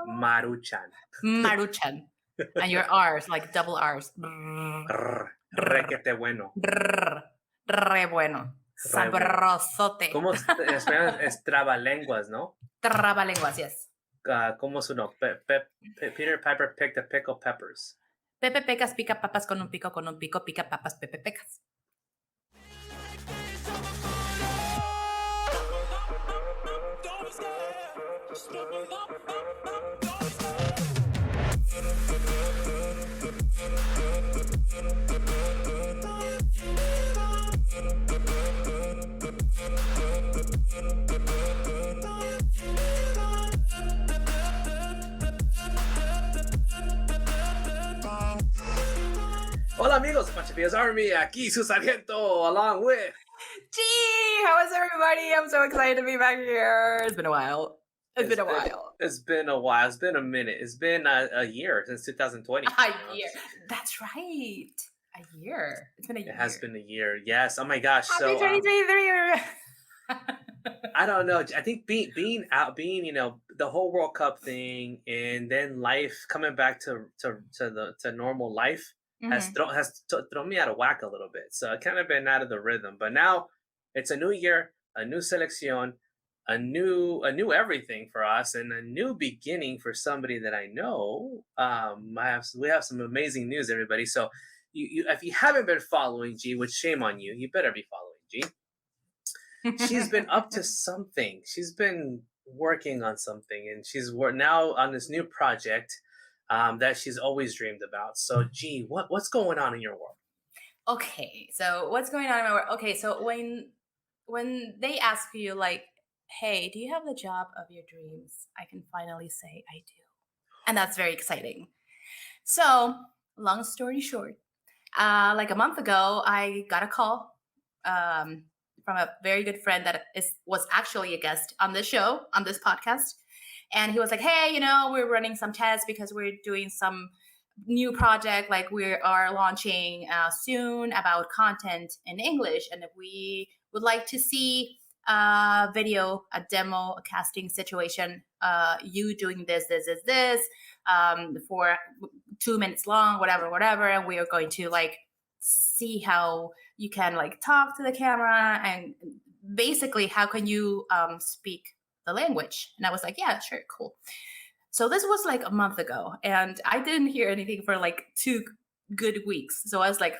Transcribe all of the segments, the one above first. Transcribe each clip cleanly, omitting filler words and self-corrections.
Maruchan. Maruchan. And your R's, like double R's. Requete bueno. Re bueno. Sabrosote. ¿Cómo es trabalenguas, no? Trabalenguas, yes. ¿Cómo es uno? Peter Piper picked the pickled peppers. Pepe Pecas pica papas con un pico, pica papas, Pepe Pecas. Hola amigos de Panchapias Army, aquí su sargento, along with... Gee, how is everybody? I'm so excited to be back here. It's been a while. It's been a while. It's been a while. It's been a minute. It's been a year since 2020. A year. That's right. A year. It's been a year. It has been a year. Yes. Oh my gosh. Happy 2023. I don't know. I think being the whole World Cup thing, and then life coming back to normal life has thrown me out of whack a little bit. So I've kind of been out of the rhythm. But now it's a new year, a new selección, a new everything for us, and a new beginning for somebody that I know. We have some amazing news, everybody. So you if you haven't been following G, which shame on you, you better be following G. She's been up to something. She's been working on something, and she's now on this new project that she's always dreamed about. So, G, what's going on in your world? Okay, so what's going on in my world? Okay, so when they ask you like, hey, do you have the job of your dreams? I can finally say I do. And that's very exciting. So, long story short, like a month ago, I got a call from a very good friend that was actually a guest on this show, on this podcast. And he was like, hey, we're running some tests because we're doing some new project. Like we are launching soon about content in English. And if we would like to see a video, a demo, a casting situation, you doing this, for 2 minutes long, whatever. And we are going to like see how you can like talk to the camera and basically how can you speak the language. And I was like, yeah, sure, cool. So this was like a month ago and I didn't hear anything for like 2 good weeks. So I was like,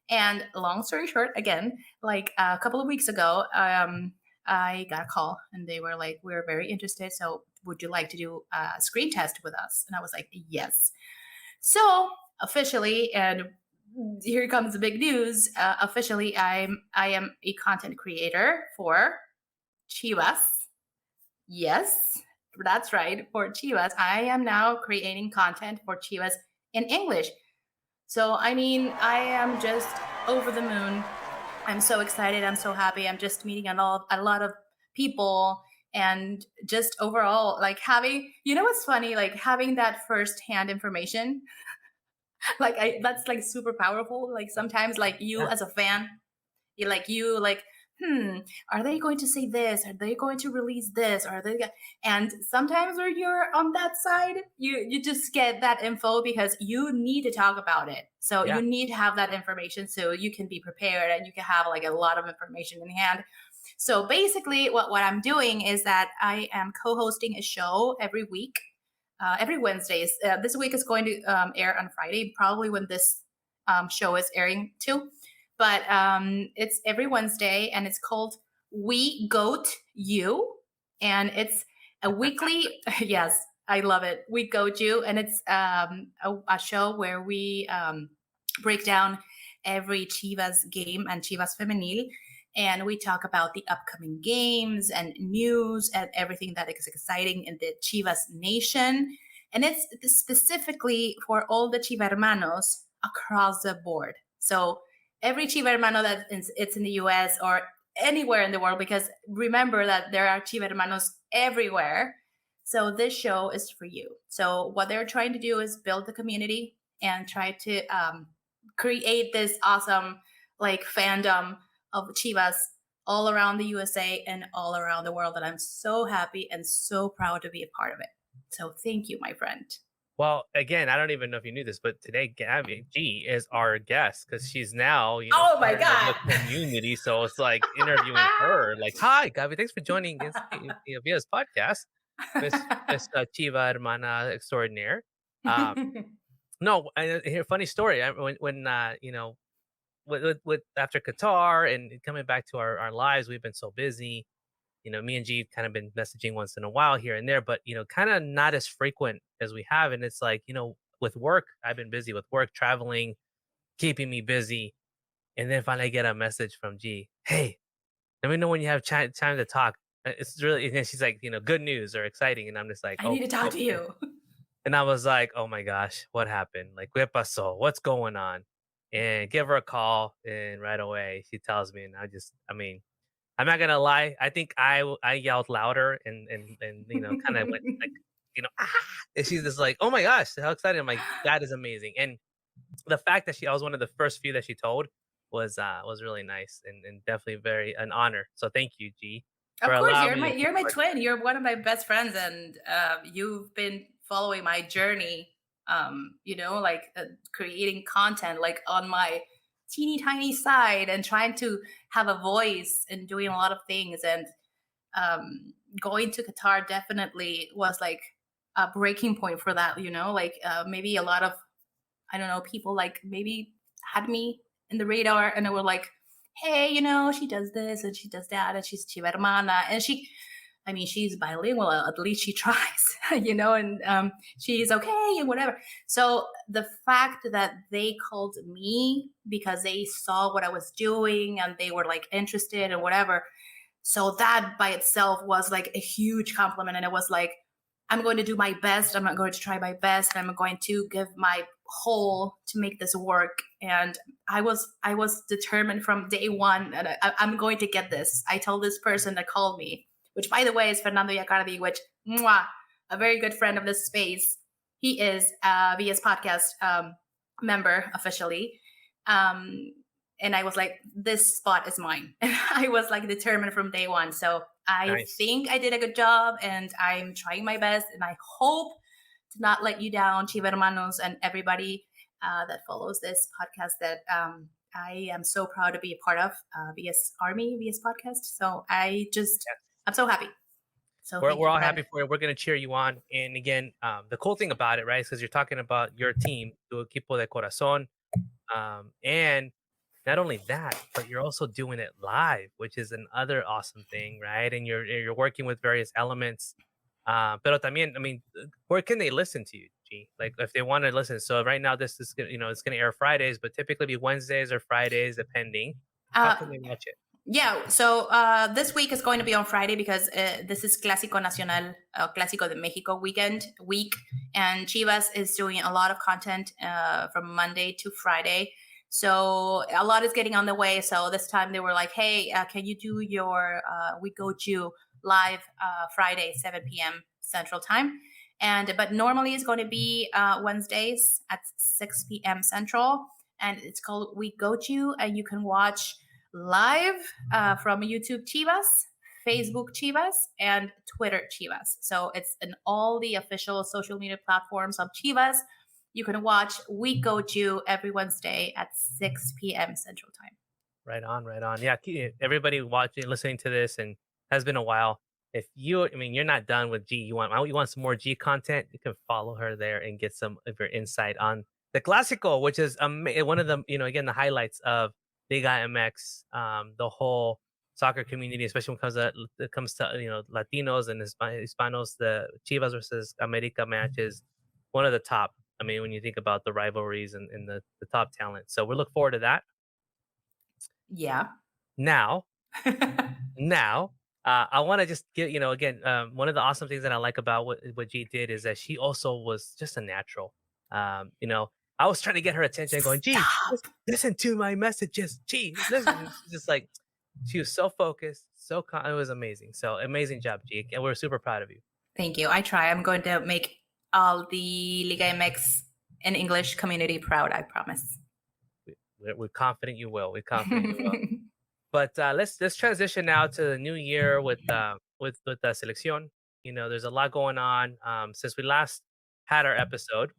And long story short, again, like a couple of weeks ago, I got a call and they were like, we're very interested. So would you like to do a screen test with us? And I was like, yes. So officially, and here comes the big news. Officially, I am a content creator for Chivas. Yes, that's right. For Chivas, I am now creating content for Chivas in English. So, I mean, I am just over the moon. I'm so excited. I'm so happy. I'm just meeting a lot of people and just overall, like having, what's funny? Like having that firsthand information, that's like super powerful. Like sometimes like you as a fan, are they going to say this? Are they going to release this? And sometimes when you're on that side, you just get that info because you need to talk about it. So you need to have that information so you can be prepared and you can have like a lot of information in hand. So basically what I'm doing is that I am co-hosting a show every week, every Wednesdays. This week is going to air on Friday, probably when this show is airing too. But it's every Wednesday, and it's called We Goat You, and it's a weekly. Yes, I love it. We Goat You, and it's a show where we break down every Chivas game and Chivas Femenil, and we talk about the upcoming games and news and everything that is exciting in the Chivas nation, and it's specifically for all the Chiva hermanos across the board. So every Chiva hermano that it's in the US or anywhere in the world, because remember that there are Chiva hermanos everywhere. So this show is for you. So what they're trying to do is build the community and try to create this awesome like fandom of Chivas all around the USA and all around the world. And I'm so happy and so proud to be a part of it. So thank you, my friend. Well, again, I don't even know if you knew this, but today Gabby G is our guest because she's now, Oh my part of the god. community. So it's like interviewing her, like, "Hi, Gabby, thanks for joining us via this podcast, Miss Chiva Hermana Extraordinaire." Um, no, and here, funny story. When with after Qatar and coming back to our lives, we've been so busy. Me and G kind of been messaging once in a while here and there, but kind of not as frequent as we have. And it's like, with work, I've been busy with work, traveling, keeping me busy. And then finally I get a message from G. Hey, let me know when you have time to talk. It's really, and then she's like, good news or exciting. And I'm just like, I oh, need to talk to okay. you. And I was like, oh my gosh, what happened? Like, ¿qué pasó? What's going on? And give her a call. And right away she tells me, and I mean, I'm not gonna lie. I think I yelled louder and kind of went like, ah! And she's just like, "Oh my gosh, how excited!" I'm like, "That is amazing!" And the fact that I was one of the first few that she told was really nice and definitely very an honor. So thank you, G, for Of course, allowing me to be you're my part. twin. You're one of my best friends, and you've been following my journey. Like creating content, like on my teeny tiny side, and trying to have a voice and doing a lot of things. And going to Qatar definitely was like a breaking point for that. Like maybe a lot of, I don't know, people like maybe had me in the radar, and they were like, hey, she does this and she does that, and she's Chiva Hermana, and I mean, she's bilingual, at least she tries, and she's okay and whatever. So the fact that they called me because they saw what I was doing and they were like interested and whatever. So that by itself was like a huge compliment. And it was like, I'm going to do my best. I'm not going to try my best. I'm going to give my whole to make this work. And I was determined from day one, and I'm going to get this. I told this person that called me, which by the way is Fernando Yacardi, which mwah, a very good friend of this space. He is a VS podcast member officially. Um, and I was like, this spot is mine. And I was like determined from day one. So I Nice. think I did a good job, and I'm trying my best, and I hope to not let you down, Chiva Hermanos, and everybody that follows this podcast that I am so proud to be a part of, VS Army, VS Podcast. So I'm so happy. So thank We're you, all friend. happy for you. We're gonna cheer you on. And again, the cool thing about it, right, is because you're talking about your team, Tu Equipo de Corazón, and not only that, but you're also doing it live, which is another awesome thing, right? And you're working with various elements. Pero también, I mean, where can they listen to you, G? Like if they want to listen. So right now, this is it's gonna air Fridays, but typically be Wednesdays or Fridays, depending. How Uh, can they watch it? Yeah, so this week is going to be on Friday because this is Clásico Nacional, Clásico de Mexico week, and Chivas is doing a lot of content from Monday to Friday. So a lot is getting on the way. So this time they were like, "Hey, can you do your We Go Jew live Friday 7 p.m. Central Time?" And but normally it's going to be Wednesdays at 6 p.m. Central, and it's called We Go Jew, and you can watch live from YouTube Chivas, Facebook Chivas, and Twitter Chivas. So it's in all the official social media platforms of Chivas. You can watch We Go Jew every Wednesday at 6 p.m. Central Time. Right on, right on. Yeah, everybody watching, listening to this, and has been a while. If you, I mean, you're not done with G. You want some more G content. You can follow her there and get some of your insight on the Clásico, which is one of the again the highlights of Liga MX. The whole soccer community, especially when it comes to Latinos and Hispanos, the Chivas versus America match is one of the top. I mean, when you think about the rivalries and the top talent, so we look forward to that. Yeah. Now, now, I want to just get again, one of the awesome things that I like about what G did is that she also was just a natural. I was trying to get her attention, going, "G, Stop. listen to my messages. G, listen." She's just like she was so focused, it was amazing. So amazing job, G, and we're super proud of you. Thank you. I try. I'm going to make all the Liga MX and English community proud. I promise. We're confident you will. We're confident you will. But let's transition now to the new year with the selección. there's a lot going on. Since we last had our episode,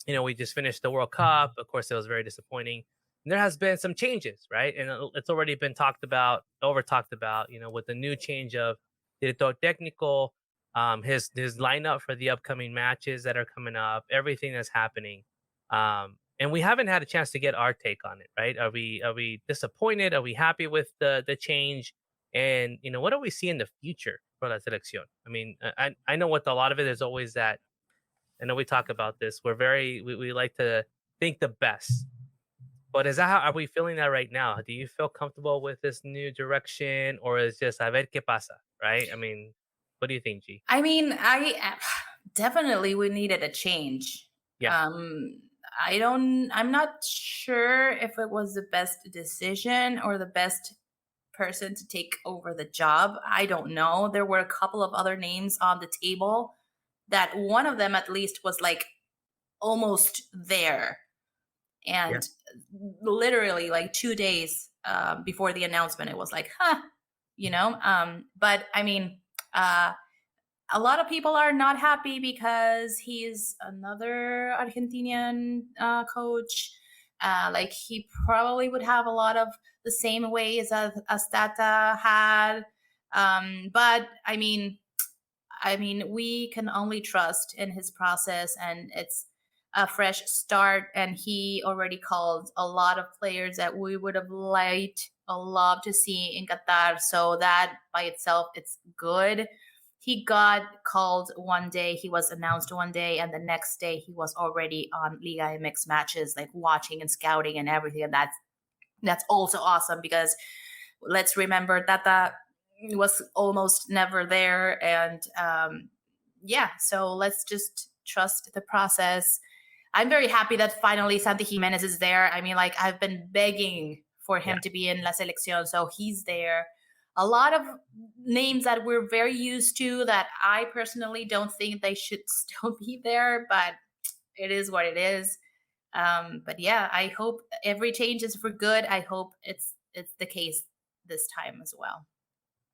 we just finished the World Cup. Of course, it was very disappointing. And there has been some changes, right? And it's already been over talked about, with the new change of director técnico, his lineup for the upcoming matches that are coming up, everything that's happening. And we haven't had a chance to get our take on it, right? Are we disappointed? Are we happy with the change? And what do we see in the future for La Selección? I mean, I know with a lot of it is always that. I know we talk about this. We like to think the best. But is that how are we feeling that right now? Do you feel comfortable with this new direction, or is just a ver qué pasa, right? I mean, what do you think, G? I mean, I definitely we needed a change. Yeah, I'm not sure if it was the best decision or the best person to take over the job. I don't know. There were a couple of other names on the table that one of them at least was like almost there. yeah, And literally like 2 days before the announcement, it was like, But I mean, a lot of people are not happy because he's another Argentinian coach. Like he probably would have a lot of the same ways as Tata had. But I mean, we can only trust in his process, and it's a fresh start. And he already called a lot of players that we would have liked a lot to see in Qatar. So that by itself, it's good. He got called one day, he was announced one day, and the next day he was already on Liga MX matches, like watching and scouting and everything. And that's also awesome because let's remember that that was almost never there. And yeah, so let's just trust the process. I'm very happy that finally Santi Jimenez is there. I mean, like I've been begging for him yeah. to be in La Selección, so he's there. A lot of names that we're very used to that I personally don't think they should still be there, but it is what it is. But yeah, I hope every change is for good. I hope it's the case this time as well.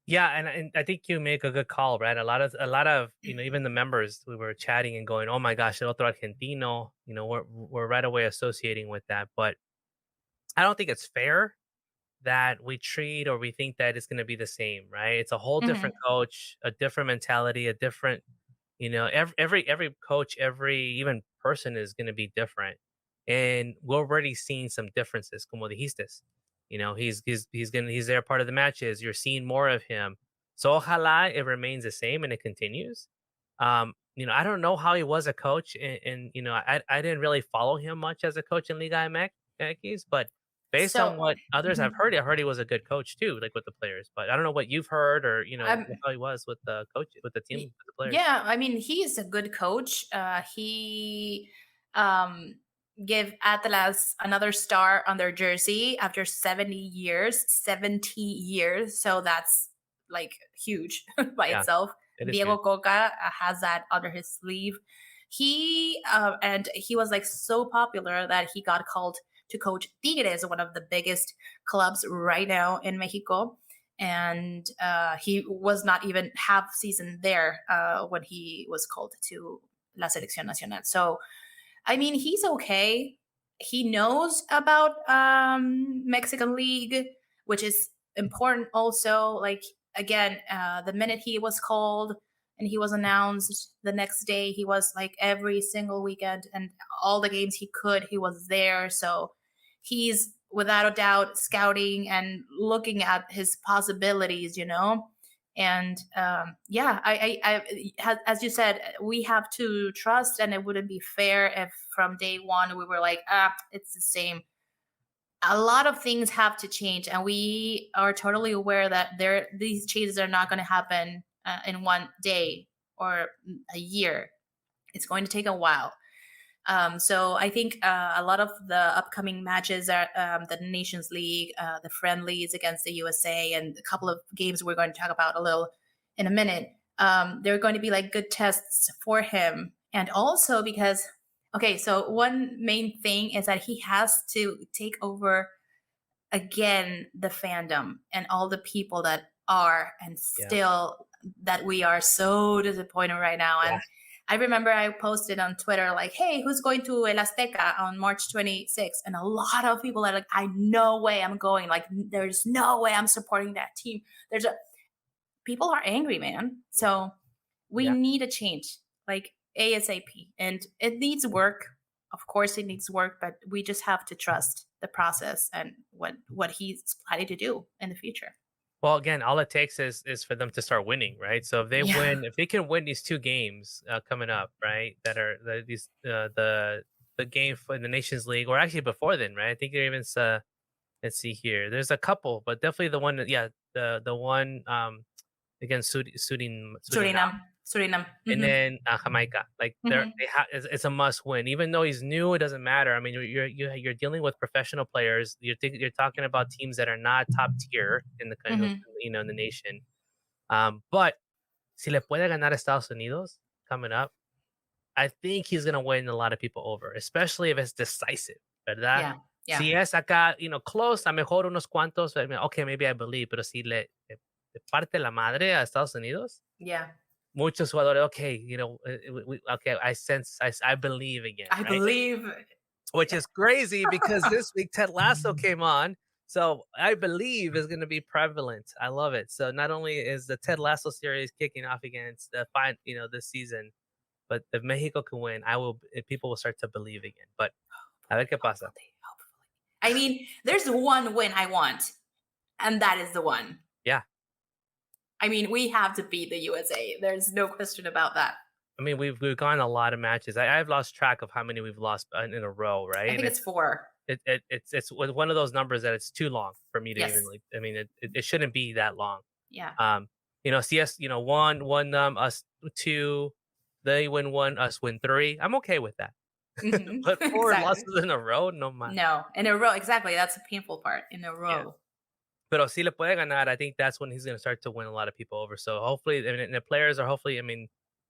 Yeah, and I think you make a good call, right? A lot of even the members we were chatting and going, oh my gosh, el otro argentino, we're right away associating with that. But I don't think it's fair that we treat or we think that it's going to be the same, right? It's a whole different Mhm. coach, a different mentality, a different, every coach, every even person is going to be different, and we're already seeing some differences. Como dijiste, he's there part of the matches. You're seeing more of him, so ojalá it remains the same and it continues. I don't know how he was a coach, and I didn't really follow him much as a coach in Liga MX, but based on So, what others have mhm. heard, I heard he was a good coach too, like with the players. But I don't know what you've heard or um, how he was with the coach, with the team, y- with the players. yeah, I mean, he is a good coach. He um, give Atlas another star on their jersey after 70 years, 70 years. So that's like huge by Yeah, itself. it is huge. Diego Coca has that under his sleeve. And he was like so popular that he got called to coach Tigres, one of the biggest clubs right now in Mexico. And he was not even half season there when he was called to La Selección Nacional. So, I mean, he's okay. He knows about Mexican League, which is important also. Like, again, the minute he was called and he was announced, the next day he was like every single weekend and all the games he could, he was there. So he's without a doubt scouting and looking at his possibilities. And yeah, as you said, we have to trust, and it wouldn't be fair if from day one we were like, it's the same. A lot of things have to change, and we are totally aware that these changes are not going to happen in one day or a year. It's going to take a while. So I think a lot of the upcoming matches are the Nations League, the friendlies against the USA, and a couple of games we're going to talk about a little in a minute. They're going to be like good tests for him. And also because, okay, so one main thing is that he has to take over again the fandom and all the people that are, and still that we are so disappointed right now. And I remember I posted on Twitter like, hey, who's going to El Azteca on March 26th? And a lot of people are like, I no way I'm going. Like, there's no way I'm supporting that team. People are angry, man. So we need a change, like ASAP. And it needs work. Of course it needs work, but we just have to trust the process and what he's planning to do in the future. Well, again, all it takes is for them to start winning, right? So if they win, if they can win these 2 games coming up, right, that are these the game for the Nations League, or actually before then, right? I think they're even let's see here. There's a couple, but definitely the one, the one against Suriname. And then Jamaica, like it's a must win. Even though he's new, it doesn't matter. I mean, you're dealing with professional players. You're talking about teams that are not top tier in the country, in the nation. But si le puede ganar Estados Unidos coming up, I think he's gonna win a lot of people over, especially if it's decisive, ¿verdad? Yeah. Si es acá, close, a mejor unos cuantos. Okay, maybe I believe, pero si le parte la madre a Estados Unidos. Yeah. Muchos jugadores, okay, okay, I believe again. I believe. Which is crazy because this week Ted Lasso came on. So I believe is going to be prevalent. I love it. So not only is the Ted Lasso series kicking off against this season, but if Mexico can win, people will start to believe again. But a ver qué pasa. I mean, there's one win I want, and that is the one. Yeah. I mean, we have to beat the USA. There's no question about that. I mean, we've gone a lot of matches. I've lost track of how many we've lost in a row, right? I think it's 4. It's one of those numbers that it's too long for me to even like. I mean, it shouldn't be that long. Yeah. CS, 1 us 2, they win 1, us win 3. I'm okay with that. But 4 losses in a row, no man. No, in a row, exactly. That's the painful part. In a row. Yeah. Pero si le puede ganar, I think that's when he's going to start to win a lot of people over. So hopefully, the players are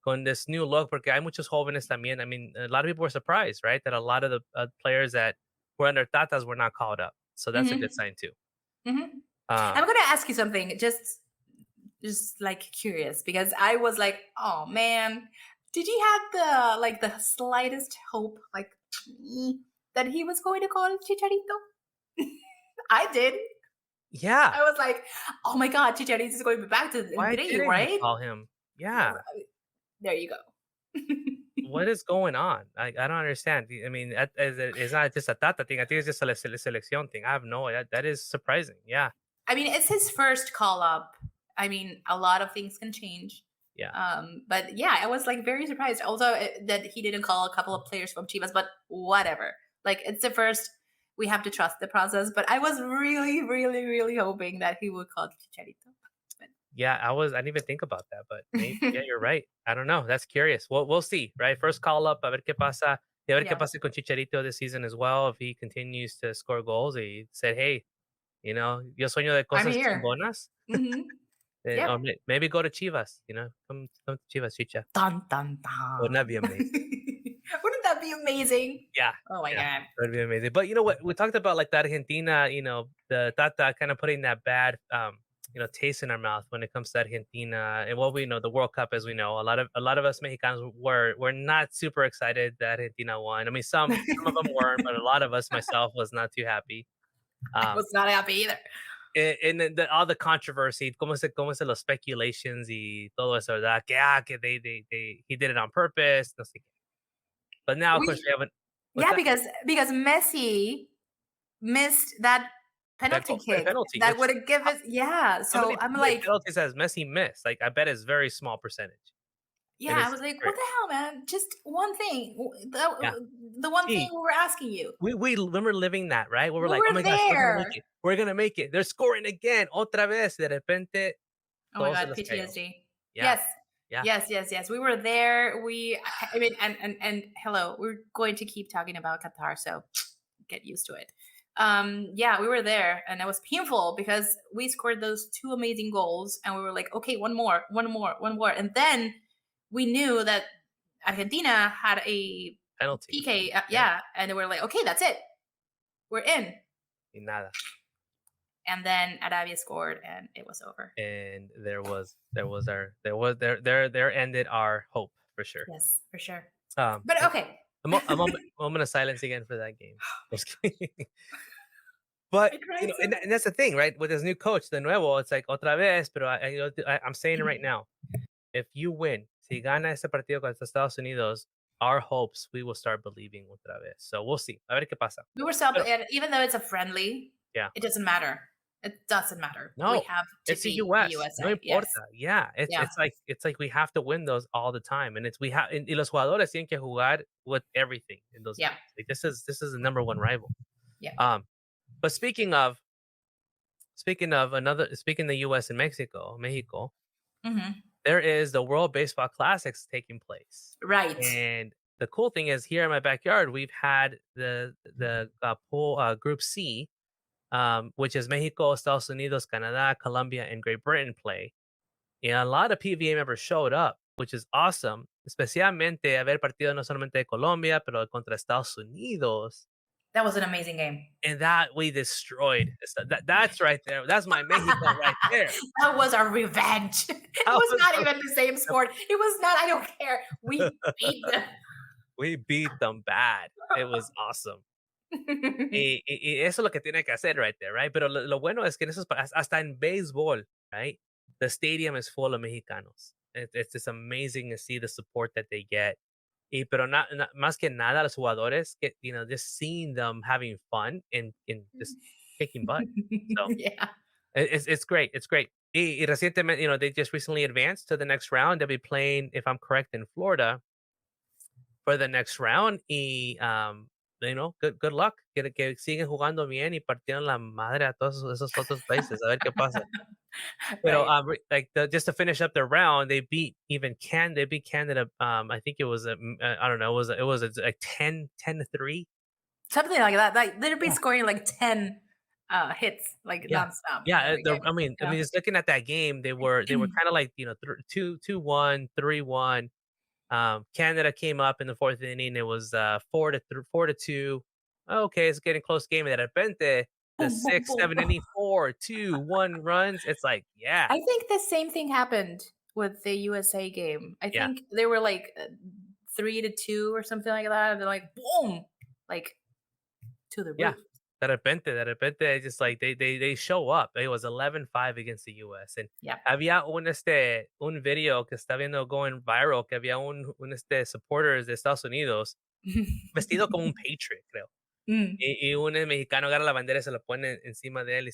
con this new look, porque hay muchos jóvenes también. I mean, a lot of people were surprised, right? That a lot of the players that were under Tatas were not called up. So that's a good sign too. I'm going to ask you something, just like curious, because I was like, oh man, did you have the slightest hope, like that he was going to call Chicharito? I did. Yeah. I was like, oh my God, Chicharito is going to be back to Why Madrid, right? Call him. Yeah. There you go. What is going on? I don't understand. I mean, it's not just a Tata thing. I think it's just a selección thing. I have no idea. That is surprising. Yeah. I mean, it's his first call up. I mean, a lot of things can change. Yeah. But yeah, I was like very surprised. Also, that he didn't call a couple of players from Chivas, but whatever. Like, it's the first. We have to trust the process. But I was really, really, really hoping that he would call Chicharito. Yeah, I didn't even think about that, but maybe, yeah, you're right. I don't know. That's curious. We'll see, right? First call up, a ver qué pasa. Y a ver qué pasa con Chicharito this season as well. If he continues to score goals, he said, hey, yo sueño de cosas chingonas. Yep. Or maybe go to Chivas, come to Chivas, Chicha. Dun, dun, dun. Wouldn't that be amazing? Wouldn't that be amazing? Yeah. Oh my God. That would be amazing. But you know what? We talked about like that Argentina, the Tata kind of putting that bad, taste in our mouth when it comes to Argentina and what we know, the World Cup, as we know, a lot of us Mexicanos were not super excited that Argentina won. I mean, some of them weren't, but a lot of us, myself, was not too happy. I was not happy either. And then all the controversy, como se los speculations y todo eso, ¿verdad? Que he did it on purpose, no sé qué. But now, of course, we haven't. Yeah, because Messi missed that penalty kick that would have given. Yeah, so I'm like, penalties has Messi missed. Like, I bet it's very small percentage. Yeah, I was like, what the hell, man? Just one thing. The one thing we were asking you. We remember living that, right? We were like, oh my gosh, we're gonna make it. They're scoring again. Otra vez. De repente. Oh my God, PTSD. Yeah. Yes. We were there. I mean, and hello, we're going to keep talking about Qatar, so get used to it. Yeah, we were there, and it was painful because we scored those 2 amazing goals, and we were like, okay, one more, and then we knew that Argentina had a penalty. PK, and they were like, okay, that's it, we're in. Y nada. And then Arabia scored, and it was over. And there ended our hope for sure. Yes, for sure. Um, But okay. a moment of silence again for that game. Just kidding. But and that's the thing, right? With this new coach, de nuevo, it's like otra vez. Pero I'm saying it right now. If you win, si gana ese partido contra Estados Unidos, our hopes, we will start believing otra vez. So we'll see. A ver qué pasa. We were still, and even though it's a friendly, yeah, it doesn't matter. It doesn't matter. No, we have to it's the beat US. USA. No importa. Yes. Yeah, it's like we have to win those all the time, and we have. Y los jugadores tienen que jugar with everything in those games. Like this is the number one rival. Yeah. But speaking of the US and Mexico, Mm-hmm. there is the World Baseball Classics taking place. Right. And the cool thing is, here in my backyard, we've had the pool Group C, which is Mexico, Estados Unidos, Canada, Colombia, and Great Britain play. And a lot of PVA members showed up, which is awesome. Especialmente haber partido no solamente de Colombia, pero contra Estados Unidos. That was an amazing game. And that we destroyed. That's right there. That's my Mexico right there. That was our revenge. It was not even the same sport. It was not. I don't care. We beat them. We beat them bad. It was awesome. y eso es lo que tiene que hacer right there, right? Pero lo bueno es que hasta en béisbol, right? The stadium is full of Mexicanos. It's just amazing to see the support that they get. Pero más que nada los jugadores, just seeing them having fun and just kicking butt. So yeah, it's great. It's great. Y recientemente, they just recently advanced to the next round. They'll be playing, if I'm correct, in Florida for the next round. Y good luck. Que siguen jugando bien y partieron la madre a todos esos otros países. A ver qué pasa. Pero just to finish up their round, they beat Canada. I think it was I don't know. It was like 10-3, something like that. Like they'd be scoring like 10 hits nonstop. Yeah, I mean, just looking at that game, they were kind of like 2-1, 3-1. Canada came up in the fourth inning. It was 4-2. Okay, it's getting close game. And de repente, the 6, 7 inning, 4-2-1 runs. It's like, yeah. I think the same thing happened with the USA game. I think they were like 3-2 or something like that. And they're like, boom, like to the roof. Yeah. De repente, just like they show up. It was 11-5 against the US. And había un video que está viendo going viral, que había un supporters de Estados Unidos vestido como un patriot, creo. Y un mexicano agarra la bandera y se lo pone encima de él y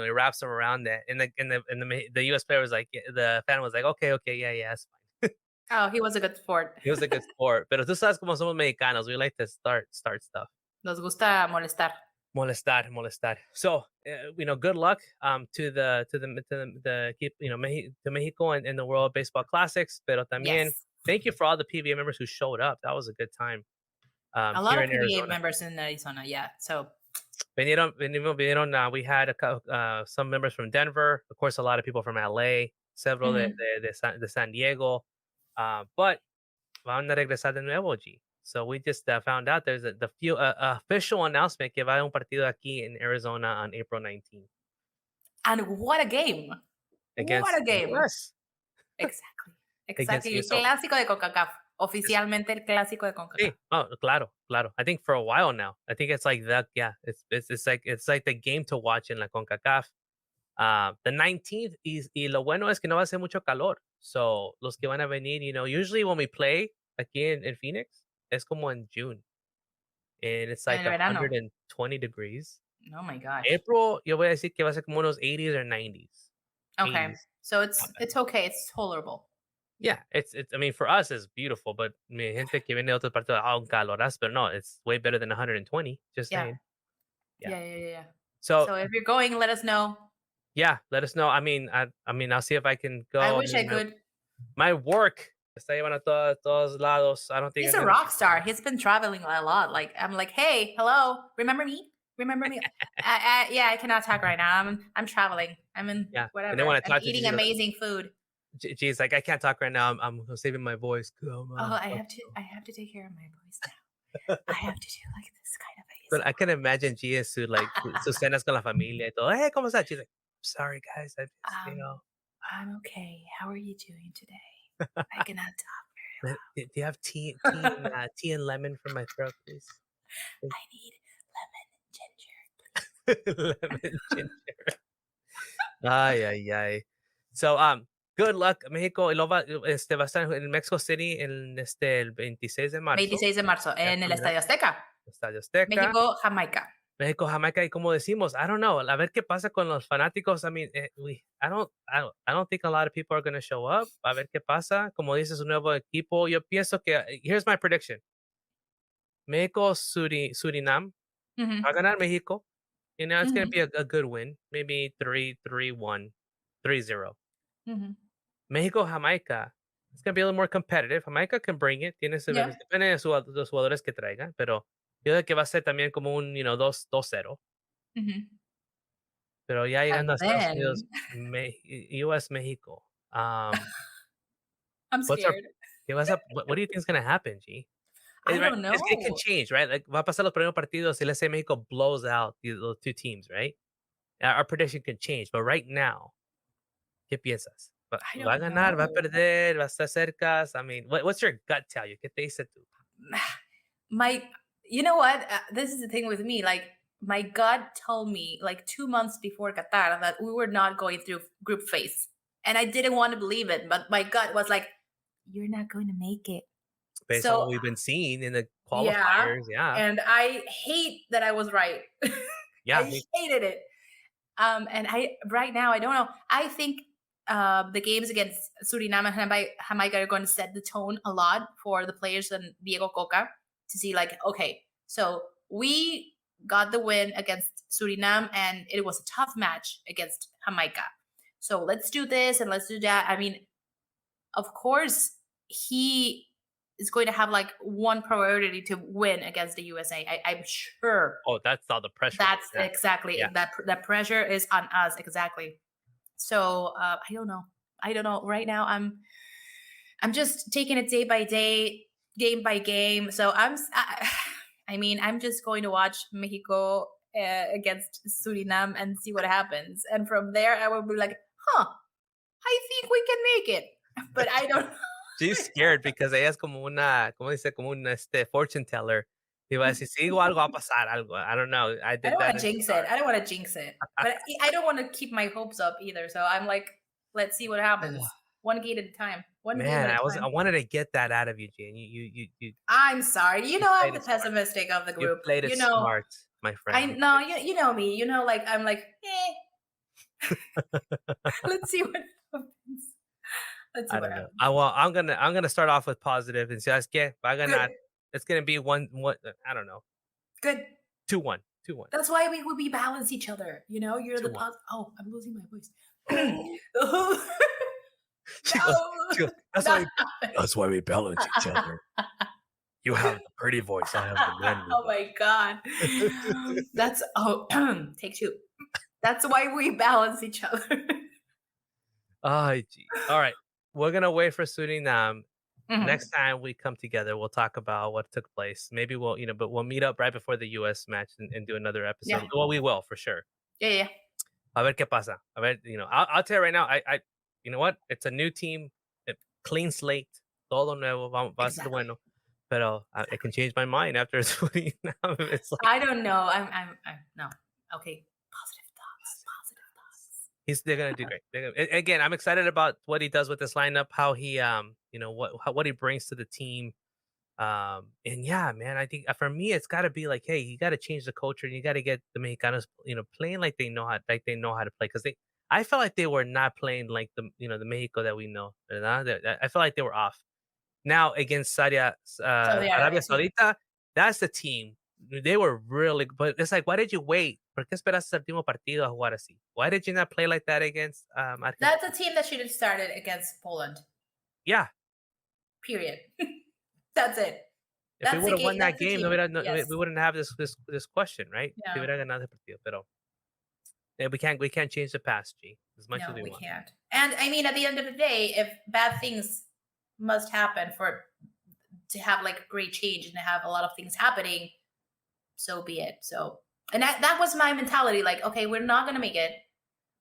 he wraps him around that. And the US player was like, the fan was like, okay, yeah, it's fine. Oh, he was a good sport. He was a good sport. Pero tú sabes cómo somos mexicanos. We like to start stuff. Nos gusta molestar. Molestar. So, good luck to Mexico and the World Baseball Classics. Pero también, thank you for all the PVA members who showed up. That was a good time. A lot of PVA members in Arizona, So vinieron. We had some members from Denver, of course, a lot of people from LA, several de San Diego, but van a regresar de nuevo, G. So we just found out there's the official announcement que va a haber un partido aquí in Arizona on April 19th. And what a game! What a game! US. Exactly. El clásico de CONCACAF. Oficialmente el clásico de CONCACAF. Sí. Oh, claro. I think for a while now. I think it's like that. Yeah, it's like the game to watch in la CONCACAF. The 19th y lo bueno es que no va a ser mucho calor. So los que van a venir, usually when we play aquí in Phoenix, es como en June. And it's like 120 degrees. Oh my gosh. April, yo voy a decir que va a ser como unos 80s or 90s. Okay. 80s. So it's okay. It's tolerable. Yeah, it's I mean, for us it's beautiful, but mi gente que viene de otras partes, un calorazo, but no, it's way better than 120. Just saying. Yeah. So if you're going, let us know. Yeah, let us know. I mean, I'll see if I can go. I wish I could. My work está llevando a todos lados. I don't think he's a rock star. He's been traveling a lot. Like I'm like, hey, hello, remember me? I cannot talk right now. I'm traveling. I'm in whatever. And they want to talk I'm eating amazing food. Geez, like I can't talk right now. I'm saving my voice. I have to take care of my voice now. I have to do like this kind of But I can imagine G and Sue, like, sus cenas con la familia y todo. Hey, ¿cómo estás? She's like, sorry, guys. I just, I'm okay. How are you doing today? I cannot talk. Do you have tea and lemon for my throat, please? I need lemon ginger. Lemon ginger. Ay. So, good luck, México. Y luego va a estar en Mexico City el 26 de marzo. 26 de marzo en el Estadio Azteca. Estadio Azteca. México, Jamaica. México, Jamaica, y como decimos, I don't know, a ver qué pasa con los fanáticos. I mean, I don't think a lot of people are going to show up. A ver qué pasa. Como dices, un nuevo equipo. Yo pienso que, here's my prediction. México, Surinam. Va a ganar México. You know, it's going to be a good win. Maybe 3-1, 3-0. México, Jamaica. It's going to be a little more competitive. Jamaica can bring it. Depende de los jugadores que traigan, pero yo creo que va a ser también como un, 2-0. Pero ya llegando a Estados Unidos, US, México. I'm scared. What do you think is going to happen, G? I don't know. It can change, right? Like, va a pasar los primeros partidos y let's say México blows out those two teams, right? Our prediction can change, but right now, ¿qué piensas? ¿Va a ganar? ¿Va a perder? ¿Va a estar cerca? I mean, what's your gut tell you? ¿Qué te dice tú? You know what? This is the thing with me. Like, my gut told me like 2 months before Qatar that we were not going through group phase. And I didn't want to believe it, but my gut was like, you're not going to make it. Based on what we've been seeing in the qualifiers, yeah. And I hate that I was right. Yeah. I hated it. And right now, I don't know. I think the games against Suriname and Jamaica are going to set the tone a lot for the players and Diego Coca to see like, okay, so we got the win against Suriname and it was a tough match against Jamaica. So let's do this and let's do that. I mean, of course, he is going to have like one priority to win against the USA. I'm sure. Oh, that's all the pressure. That's exactly that pressure is on us. Exactly. So I don't know. Right now, I'm just taking it day by day, game by game. So I'm just going to watch Mexico against Suriname and see what happens. And from there, I will be like, I think we can make it. But I don't know. She's scared because ella es como un fortune teller. Y va a decir, si digo algo, va a pasar algo. I don't know. I don't want to jinx it. But I don't want to keep my hopes up either. So I'm like, let's see what happens. One gate at a time. I wanted to get that out of you, Jane. You I'm sorry. I'm the pessimistic of the group. You played it smart, my friend. You know me. Like I'm like, let's see what happens. I don't know. I'm gonna start off with positive and say, it's gonna be one. I don't know. Good. 2-1. That's why we balance each other. You're the positive. Oh, I'm losing my voice. That's why we balance each other. You have the pretty voice. I have the man. Oh my god. That's take 2. That's why we balance each other. Oh, gee. All right. We're gonna wait for Suriname. Next time we come together, we'll talk about what took place. Maybe but we'll meet up right before the US match and do another episode. Yeah. Well, we will for sure. Yeah. A ver qué pasa. A ver, I'll tell you right now. I you know what? It's a new team, clean slate, todo nuevo. Va a ser bueno. Pero I can change my mind after Suriname. It's like, I don't know. I'm no. Okay. They're gonna do great. Again, I'm excited about what he does with this lineup, how he what he brings to the team. And yeah, man, I think for me it's got to be like, hey, you got to change the culture and you got to get the Mexicanos, playing like they know how to play, because I felt like they were not playing like the Mexico that we know. I felt like they were off. Now against Arabia Saudita, that's the team. They were really, but it's like, why did you wait? ¿Por qué esperaste el último partido a jugar así? Why did you not play like that against Argentina? That's a team that should have started against Poland. Yeah. Period. That's it. If we would have won that game, we wouldn't have this question, right? Yeah. We can't change the past, G, as much as we want. Can't. And I mean, at the end of the day, if bad things must happen to have like great change and to have a lot of things happening, so be it. So, and that was my mentality. Like, okay, we're not gonna make it,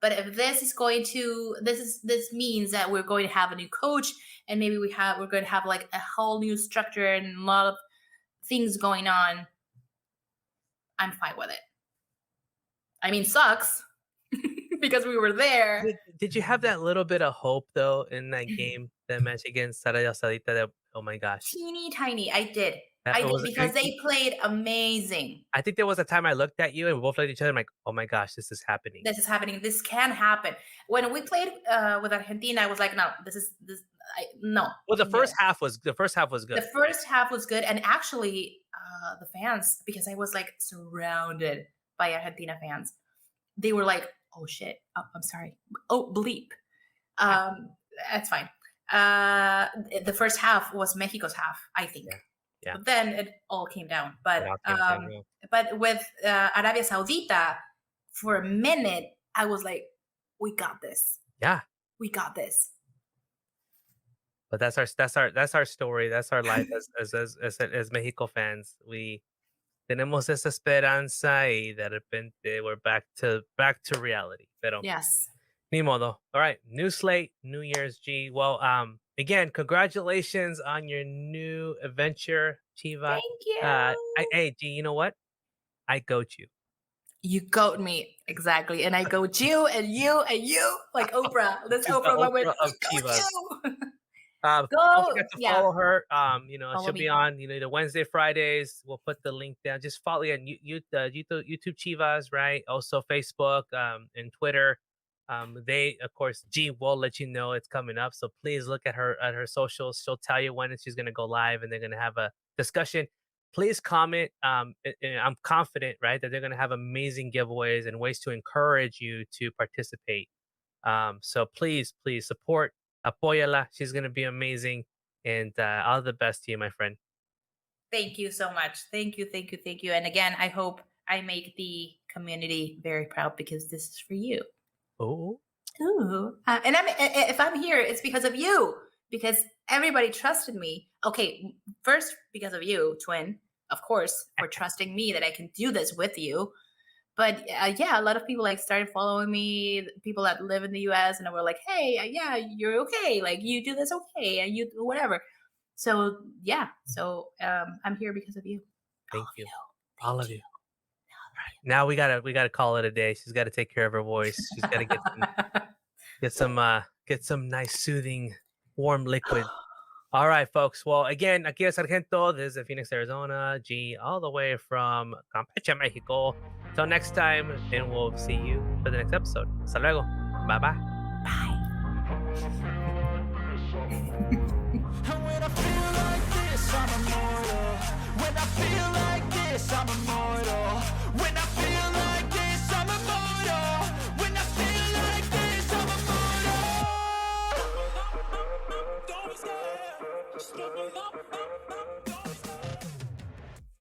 but if this means that we're going to have a new coach, and maybe we're going to have like a whole new structure and a lot of things going on, I'm fine with it. I mean, sucks because we were there. Did you have that little bit of hope though in that game, that match against Saraya Sadita? That, oh my gosh, Teeny tiny. I did was because they played amazing. I think there was a time I looked at you and we both looked at each other. I'm like, oh my gosh, this is happening. This is happening. This can happen. When we played with Argentina, I was like, no, no. Well, the first half was good. The first half was good, and actually, the fans, because I was like surrounded by Argentina fans, they were like, "Oh shit! Oh, I'm sorry. Oh bleep." That's fine. The first half was Mexico's half, I think. Yeah. But then it all came down. But but with Arabia Saudita, for a minute, I was like, "We got this. Yeah, we got this." But that's our story. That's our life as Mexico fans. We tenemos esa esperanza, y de repente we're back to reality. Pero yes, ni modo. All right, new slate, New Year's, G. Well, again, congratulations on your new adventure, Chiva. Thank you. Hey, G, you know what? I goat you. You goat me, exactly, and I goat you and you and you, like Oprah. This Oprah moment of Chivas. Don't forget to follow her. Follow she'll be on, the Wednesday, Fridays. We'll put the link down. Just follow YouTube Chivas, right? Also Facebook, and Twitter. They, of course, G will let you know it's coming up. So please look at her socials. She'll tell you when she's going to go live, and they're going to have a discussion. Please comment. I'm confident, right, that they're going to have amazing giveaways and ways to encourage you to participate. So please support. Apoyala. She's going to be amazing. And all the best to you, my friend. Thank you so much. Thank you. And again, I hope I make the community very proud, because this is for you. Oh. And if I'm here, it's because of you, because everybody trusted me. Okay, first because of you, Twin, of course, for trusting me that I can do this with you. But a lot of people started following me, people that live in the US, and they were like, hey, you're okay. Like, you do this okay, and you whatever. So, I'm here because of you. Thank you. All of you. Now we gotta call it a day. She's got to take care of her voice. She's got to get some nice soothing warm liquid. All right, folks. Well, again, aquí es Sargento. This is Phoenix, Arizona. G, all the way from Campeche, Mexico. Till next time, and we'll see you for the next episode. Hasta luego. Bye-bye. Bye.